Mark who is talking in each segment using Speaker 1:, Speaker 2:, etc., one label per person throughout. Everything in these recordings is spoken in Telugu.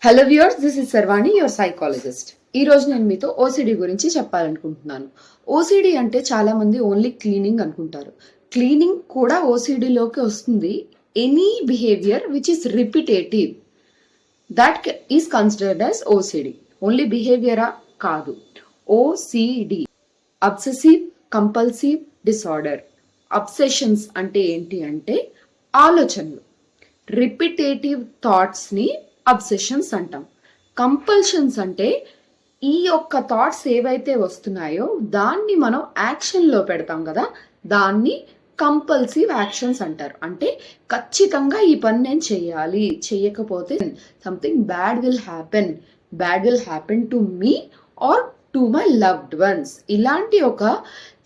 Speaker 1: హలో వ్యూవర్స్, దిస్ ఇస్ సర్వాణి, యువర్ సైకాలజిస్ట్. ఈ రోజు నేను మీతో ఓసిడి గురించి చెప్పాలనుకుంటున్నాను. ఓసిడి అంటే చాలా మంది ఓన్లీ క్లీనింగ్ అనుకుంటారు. క్లీనింగ్ కూడా ఓసిడిలోకి వస్తుంది. Any behaviour which is repetitive that is considered as OCD. Only బిహేవియరా కాదు. OCD obsessive compulsive disorder. Obsessions అంటే ఏంటి అంటే ఆలోచనలు. రిపిటేటివ్ థాట్స్ని అబ్సెషన్స్ అంటాం. కంపల్షన్స్ అంటే ఈ యొక్క థాట్స్ ఏవైతే వస్తున్నాయో దాన్ని మనం యాక్షన్లో పెడతాం కదా, దాన్ని కంపల్సివ్ యాక్షన్స్ అంటారు. అంటే ఖచ్చితంగా ఈ పని నేను చేయాలి, చేయకపోతే something bad will happen to me or to my loved ones. ఇలాంటి ఒక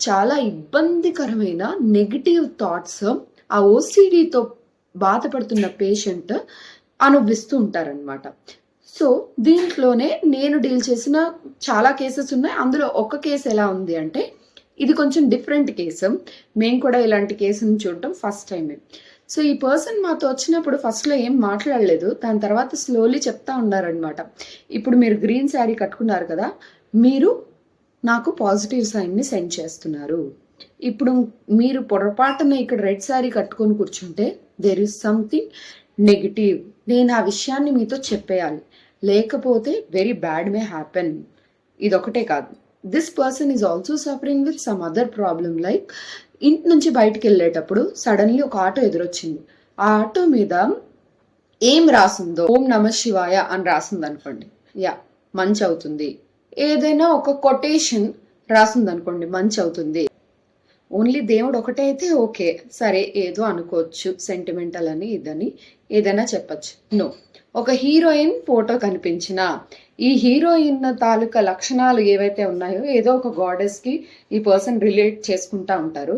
Speaker 1: చాలా ఇబ్బందికరమైన నెగిటివ్ థాట్స్ ఆ ఓసిడితో బాధపడుతున్న పేషెంట్ అనుభవిస్తూ ఉంటారనమాట. సో దీంట్లోనే నేను డీల్ చేసిన చాలా కేసెస్ ఉన్నాయి. అందులో ఒక కేసు ఎలా ఉంది అంటే, ఇది కొంచెం డిఫరెంట్ కేసు. మేము కూడా ఇలాంటి కేసుని చూడటం ఫస్ట్ టైమే. సో ఈ పర్సన్ మాతో వచ్చినప్పుడు ఫస్ట్లో ఏం మాట్లాడలేదు, దాని తర్వాత స్లోలీ చెప్తా ఉన్నారనమాట. ఇప్పుడు మీరు గ్రీన్ శారీ కట్టుకున్నారు కదా, మీరు నాకు పాజిటివ్ సైన్ని సెండ్ చేస్తున్నారు. ఇప్పుడు మీరు పొరపాటున ఇక్కడ రెడ్ శారీ కట్టుకొని కూర్చుంటే దేర్ ఇస్ సంథింగ్ నెగిటివ్. నేను ఆ విషయాన్ని మీతో చెప్పేయాలి, లేకపోతే వెరీ బ్యాడ్ మే హ్యాపెన్. ఇదొకటే కాదు, this person is also suffering with some other problem. Like ఇంటి నుంచి బయటికి వెళ్ళేటప్పుడు సడన్లీ ఒక ఆటో ఎదురొచ్చింది. ఆ ఆటో మీద ఏం రాసిందో, ఓం నమ శివాయ అని రాసింది అనుకోండి, యా మంచి అవుతుంది. ఏదైనా ఒక కొటేషన్ రాసింది అనుకోండి, మంచి అవుతుంది. ఓన్లీ దేవుడు ఒకటే అయితే ఓకే, సరే ఏదో అనుకోవచ్చు, సెంటిమెంటల్ అని ఇదని ఏదైనా చెప్పచ్చు. నో, ఒక హీరోయిన్ ఫోటో కనిపించిన ఈ హీరోయిన్ తాలూకా లక్షణాలు ఏవైతే ఉన్నాయో ఏదో ఒక గాడెస్కి ఈ పర్సన్ రిలేట్ చేసుకుంటా ఉంటారు.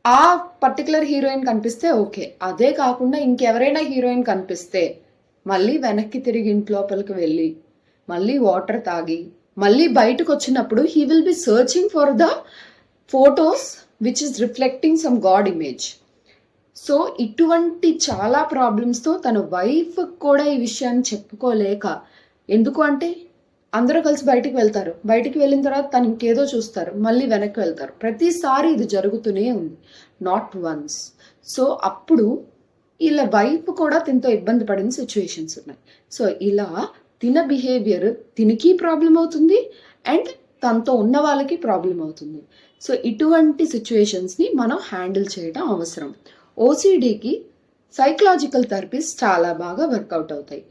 Speaker 1: ఆ పర్టికులర్ హీరోయిన్ కనిపిస్తే ఓకే, అదే కాకుండా ఇంకెవరైనా హీరోయిన్ కనిపిస్తే మళ్ళీ వెనక్కి తిరిగి ఇంట్లోపలికి వెళ్ళి మళ్ళీ వాటర్ తాగి మళ్ళీ బయటకు వచ్చినప్పుడు he will be searching for the photos which is reflecting some God image. So ఇటువంటి చాలా ప్రాబ్లమ్స్తో తన వైఫ్ కూడా ఈ విషయాన్ని చెప్పుకోలేక, ఎందుకు అంటే అందరూ కలిసి బయటికి వెళ్తారు, బయటికి వెళ్ళిన తర్వాత తను ఇంకేదో చూస్తారు, మళ్ళీ వెనక్కి వెళ్తారు, ప్రతిసారి ఇది జరుగుతూనే ఉంది, నాట్ వన్స్. సో అప్పుడు ఇలా వైఫ్ కూడా తినతో ఇబ్బంది పడిన సిచ్యువేషన్స్ ఉన్నాయి. సో ఇలా తిన బిహేవియర్ తినికి ప్రాబ్లం అవుతుంది అండ్ తనతో ఉన్న వాళ్ళకి ప్రాబ్లం అవుతుంది. సో ఇటువంటి సిచ్యువేషన్స్ని మనం హ్యాండిల్ చేయడం అవసరం. ఓసిడికి సైకలాజికల్ థెరపీస్ చాలా బాగా వర్కౌట్ అవుతాయి.